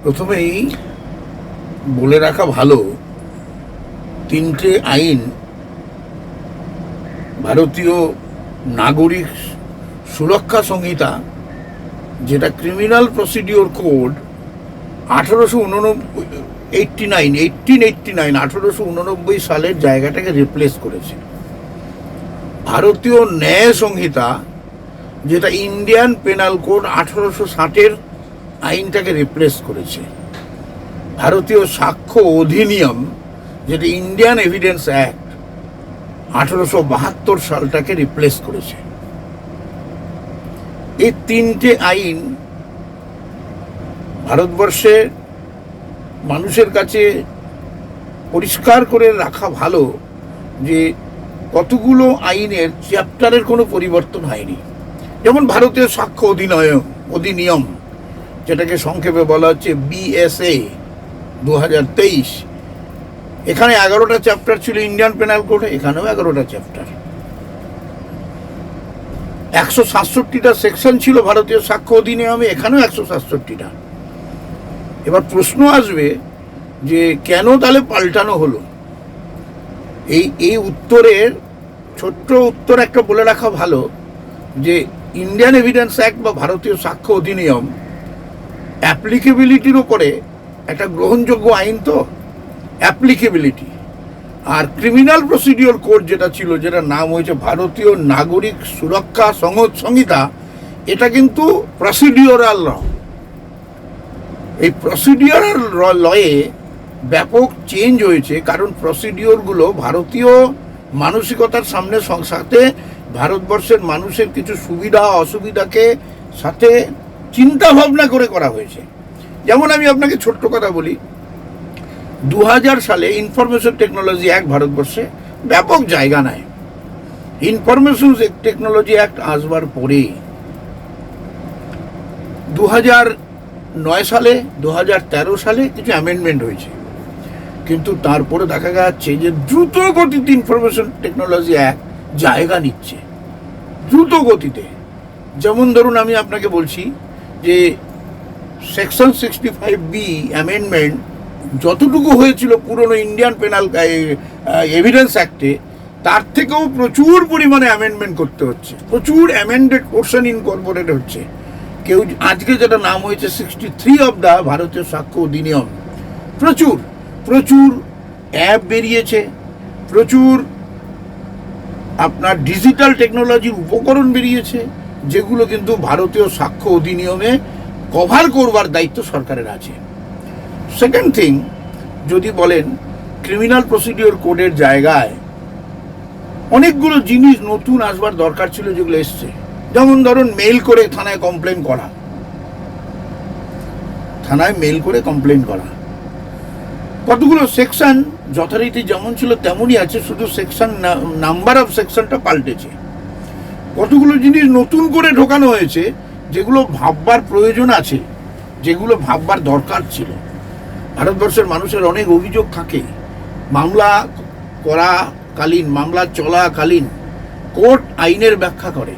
প্রথমেই বলে রাখা ভালো, তিনটে আইন ভারতীয় নাগরিক সুরক্ষা সংহিতা, যেটা ক্রিমিনাল প্রসিডিওর কোড 1889 সালের জায়গাটাকে রিপ্লেস করেছে। ভারতীয় ন্যায় সংহিতা, যেটা ইন্ডিয়ান পেনাল কোড 1860 আইনটাকে রিপ্লেস করেছে। ভারতীয় সাক্ষ্য অধিনিয়ম, যেটা ইন্ডিয়ান এভিডেন্স অ্যাক্ট 1872 সালটাকে রিপ্লেস করেছে। এই তিনটে আইন ভারতবর্ষের মানুষের কাছে পরিষ্কার করে রাখা ভালো যে কতগুলো আইনের চ্যাপ্টারের কোনো পরিবর্তন হয়নি। যেমন ভারতীয় সাক্ষ্য অধিনিয়ম, যেটাকে সংক্ষেপে বলা হচ্ছে BSA 2023, এখানে 11টা চ্যাপ্টার ছিল ইন্ডিয়ান পেনাল কোডে, এখানেও 11টা চ্যাপ্টার। 167টা সেকশন ছিল ভারতীয় সাক্ষ্য অধিনিয়মে, এখানেও 167টা। এবার প্রশ্ন আসবে যে কেন তাহলে পাল্টানো হলো? এই উত্তরের ছোট্ট উত্তর একটা বলে রাখা ভালো যে ইন্ডিয়ান এভিডেন্স অ্যাক্ট বা ভারতীয় সাক্ষ্য অধিনিয়ম অ্যাপ্লিকেবিলিটির উপরে একটা গ্রহণযোগ্য আইন, তো অ্যাপ্লিকেবিলিটি। আর ক্রিমিনাল প্রসিডিওর কোড যেটা ছিল, যেটা নাম হয়েছে ভারতীয় নাগরিক সুরক্ষা সংহিতা, এটা কিন্তু প্রসিডিওরাল ল। এই প্রসিডিওরাল লয়ে ব্যাপক চেঞ্জ হয়েছে, কারণ প্রসিডিওরগুলো ভারতীয় মানসিকতার সাথে ভারতবর্ষের মানুষের কিছু সুবিধা অসুবিধাকে সাথে চিন্তা ভাবনা করে করা হয়েছে। যেমন আমি আপনাকে ছোট্ট কথা বলি, 2000 সালে ইনফরমেশন টেকনোলজি অ্যাক্ট ভারতবর্ষে ব্যাপক জায়গা নেয়। ইনফরমেশন টেকনোলজি অ্যাক্ট আসবার পরে 2009 সালে 2013 সালে কিছু অ্যামেন্ডমেন্ট হয়েছে, কিন্তু তারপরে দেখা যাচ্ছে যে দ্রুত গতিতে ইনফরমেশন টেকনোলজি অ্যাক্ট জায়গা নিচ্ছে, দ্রুত গতিতে। যেমন ধরুন আমি আপনাকে বলছি যে সেকশন 65B অ্যামেন্ডমেন্ট যতটুকু হয়েছিল পুরনো ইন্ডিয়ান পেনাল এভিডেন্স অ্যাক্টে, তার থেকেও প্রচুর পরিমাণে অ্যামেন্ডমেন্ট করতে হচ্ছে, প্রচুর অ্যামেন্ডেড পোর্শন ইনকর্পোরেট হচ্ছে। কেউ আজকে যেটা নাম হয়েছে 63 অফ দ্য ভারতীয় সাক্ষ্য অধিনিয়ম, প্রচুর প্রচুর অ্যাপ বেরিয়েছে, প্রচুর আপনার ডিজিটাল টেকনোলজির উপকরণ বেরিয়েছে, যেগুলো কিন্তু ভারতীয় সাক্ষ্য অধিনিয়মে কভার করবার দায়িত্ব সরকারের আছে। সেকেন্ড থিং, যদি বলেন ক্রিমিনাল প্রসিডিওর কোডের জায়গায় অনেকগুলো জিনিস নতুন আসবার দরকার ছিল, যেগুলো এসছে। যেমন ধরুন মেইল করে থানায় কমপ্লেন করা, থানায় মেইল করে কমপ্লেন করা। কতগুলো সেকশন যথারীতি যেমন ছিল তেমনই আছে, শুধু সেকশন নাম্বার অফ সেকশনটা পাল্টেছে। কতগুলো জিনিস নতুন করে ঢোকানো হয়েছে, যেগুলো ভাববার প্রয়োজন আছে, যেগুলো ভাববার দরকার ছিল। ভারতবর্ষের মানুষের অনেক অভিযোগ থাকে, মামলা করাকালীন, মামলা চলাকালীন কোর্ট আইনের ব্যাখ্যা করে।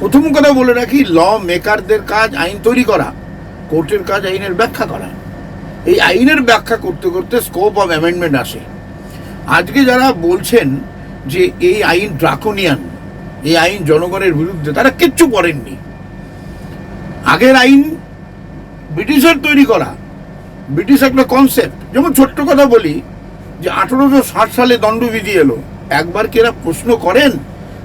প্রথম কথা বলে রাখি, ল মেকারদের কাজ আইন তৈরি করা, কোর্টের কাজ আইনের ব্যাখ্যা করা। এই আইনের ব্যাখ্যা করতে করতে স্কোপ অফ অ্যামেন্ডমেন্ট আসে। আজকে যারা বলছেন যে এই আইন ড্রাকোনিয়ান, এই আইন জনগণের বিরুদ্ধে, তারা কিচ্ছু পড়েননি। আগের আইন ব্রিটিশের তৈরি করা, ব্রিটিশ একটা কনসেপ্ট। যেমন ছোট্ট কথা বলি যে 1860 সালে দণ্ডবিধি এলো, একবার কি এরা প্রশ্ন করেন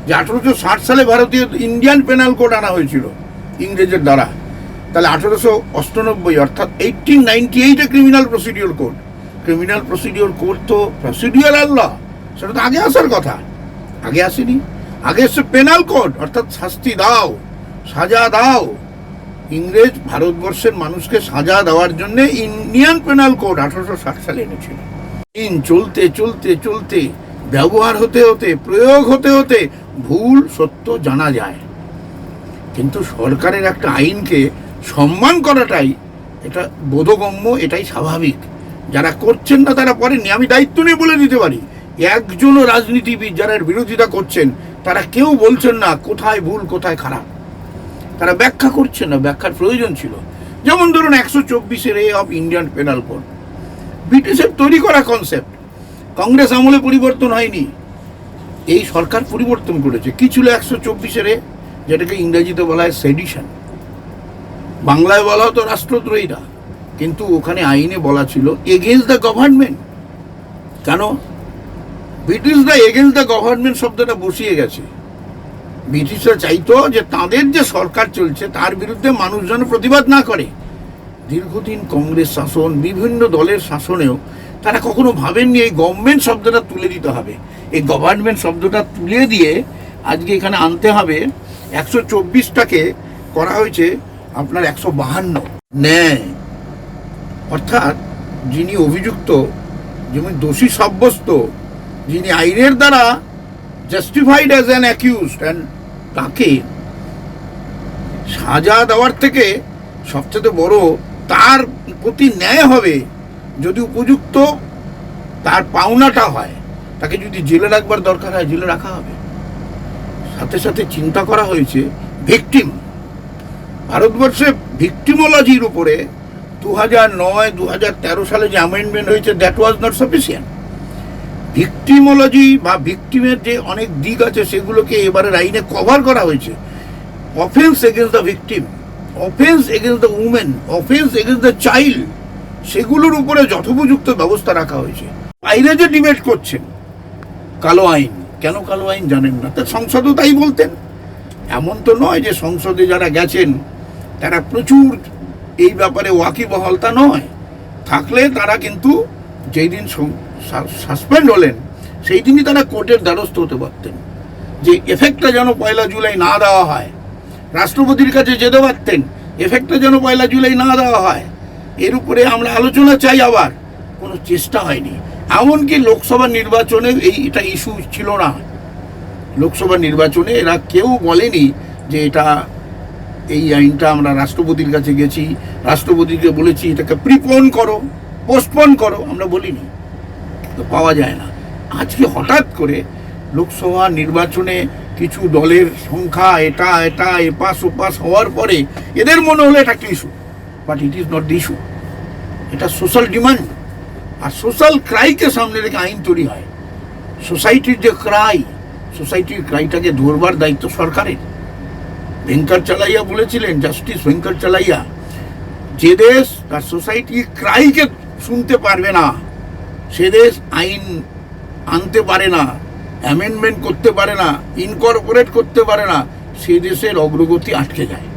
যে 1860 সালে ভারতীয় ইন্ডিয়ান পেনাল কোড আনা হয়েছিল ইংরেজের দ্বারা? তাহলে 1898 অর্থাৎ 1898 criminal procedure code. Criminal procedure code তো প্রসিডিওরাল ল, সেটা তো আগে আসার কথা, আগে আসেনি। আগে এসছে পেনাল কোড, অর্থাৎ শাস্তি দাও, সাজা দাও। ইংরেজ ভারতবর্ষের মানুষকে সাজা দেওয়ার জন্য ইন্ডিয়ান পেনাল কোড 1860 সালে এনেছিল। চলতে চলতে চলতে ব্যবহার হতে হতে, প্রয়োগ হতে হতে ভুল সত্য জানা যায়। কিন্তু সরকারের একটা আইনকে সম্মান করাটাই এটা বোধগম্য, এটাই স্বাভাবিক। যারা করছেন না তারা পড়েননি। আমি দায়িত্ব নিয়ে বলে দিতে পারি, একজনও রাজনীতিবিদ যারা বিরোধিতা করছেন তারা কেউ বলছেন না কোথায় ভুল কোথায় খারাপ। তারা ব্যাখ্যা করছেন না, ব্যাখ্যার প্রয়োজন ছিল। যেমন ধরুন 124 অফ ইন্ডিয়ান পেনাল কোড, ব্রিটিশের তৈরি করা কনসেপ্ট, কংগ্রেস আমলে পরিবর্তন হয়নি, এই সরকার পরিবর্তন করেছে। কি ছিল 124 যেটাকে ইংরেজিতে বলা হয় সেডিশন, বাংলায় বলা হতো রাষ্ট্রদ্রোহীরা, কিন্তু ওখানে আইনে বলা ছিল এগেইনস্ট দ্য গভর্নমেন্ট। কেন? ব্রিটিশরা এগেইনস্ট দ্য গভর্নমেন্ট শব্দটা বসিয়ে গেছে। ব্রিটিশরা চাইতো যে তাদের যে সরকার চলছে তার বিরুদ্ধে মানুষ যেন প্রতিবাদ না করে। দীর্ঘদিন কংগ্রেস শাসন, বিভিন্ন দলের শাসনেও তারা কখনো ভাবেননি এই গভর্নমেন্ট শব্দটা তুলে দিতে হবে। এই গভর্নমেন্ট শব্দটা তুলে দিয়ে আজকে এখানে আনতে হবে 124টাকে করা হয়েছে আপনার 152। ন্যায় অর্থাৎ যিনি অভিযুক্ত, যেমন দোষী সাব্যস্ত, যিনি আইনের দ্বারা justified as an accused, and তাকে সাজা দেওয়ার থেকে সবচেয়ে বড় তার প্রতি ন্যায় হবে যদি উপযুক্ত তার পাওনাটা হয়, তাকে যদি জেলে রাখবার দরকার হয় জেলে রাখা হবে। সাথে সাথে চিন্তা করা হয়েছে ভিকটিম, ভারতবর্ষে ভিকটিমোলজির উপরে 2009-2013 সালে যে অ্যামেন্ডমেন্ট হয়েছে দ্যাট ওয়াজ নট সাফিসিয়েন্ট। ভিকটিমোলজি বা ভিকটিমের যে অনেক দিক আছে সেগুলোকে এবারের আইনে কভার করা হয়েছে। Offence against the victim, offence against the women, offence against the child, সেগুলোর উপরে যথোপযুক্ত ব্যবস্থা রাখা হয়েছে। বাইরে যে ডিবেট করছেন কালো আইন, কেন কালো আইন জানেন না? তা সংসদও তাই বলতেন। এমন তো নয় যে সংসদে যারা গেছেন তারা প্রচুর এই ব্যাপারে ওয়াকিবহাল, তা নয়। থাকলে তারা কিন্তু যেই দিন সাসপেন্ড হলেন সেই দিনই তারা কোর্টের দ্বারস্থ হতে পারতেন যে এফেক্টটা যেন 1 জুলাই না দেওয়া হয়। রাষ্ট্রপতির কাছে যেতে পারতেন এফেক্টটা যেন 1 জুলাই না দেওয়া হয়। এর উপরে আমরা আলোচনা চাই, আবার কোনো চেষ্টা হয়নি। এমনকি লোকসভা নির্বাচনে এটা ইস্যু ছিল না। লোকসভা নির্বাচনে এরা কেউ বলেনি যে এটা এই আইনটা আমরা রাষ্ট্রপতির কাছে গেছি, রাষ্ট্রপতিকে বলেছি এটাকে প্রিপোন করো, পোস্টপোন করো, আমরা বলিনি, তো পাওয়া যায় না। আজকে হঠাৎ করে লোকসভা নির্বাচনে কিছু দলের সংখ্যা এটা এপাশ ওপাশ হওয়ার পরে এদের মনে হলো এটা একটা issue, but it is not the issue. এটা সোশ্যাল ডিমান্ড, আর সোশ্যাল ক্রাইকে সামনে রেখে আইন তৈরি হয়। সোসাইটির যে ক্রাই, সোসাইটির ক্রাইটাকে ধরবার দায়িত্ব সরকারের। ভেঙ্কট চালাইয়া বলেছিলেন, জাস্টিস ভেঙ্কট চালাইয়া, যে দেশ তার সোসাইটির ক্রাইকে শুনতে পারবে না, সে দেশ আইন আনতে পারে না, অ্যামেন্ডমেন্ট করতে পারে না, ইনকর্পোরেট করতে পারে না, সে দেশের অগ্রগতি আটকে যায়।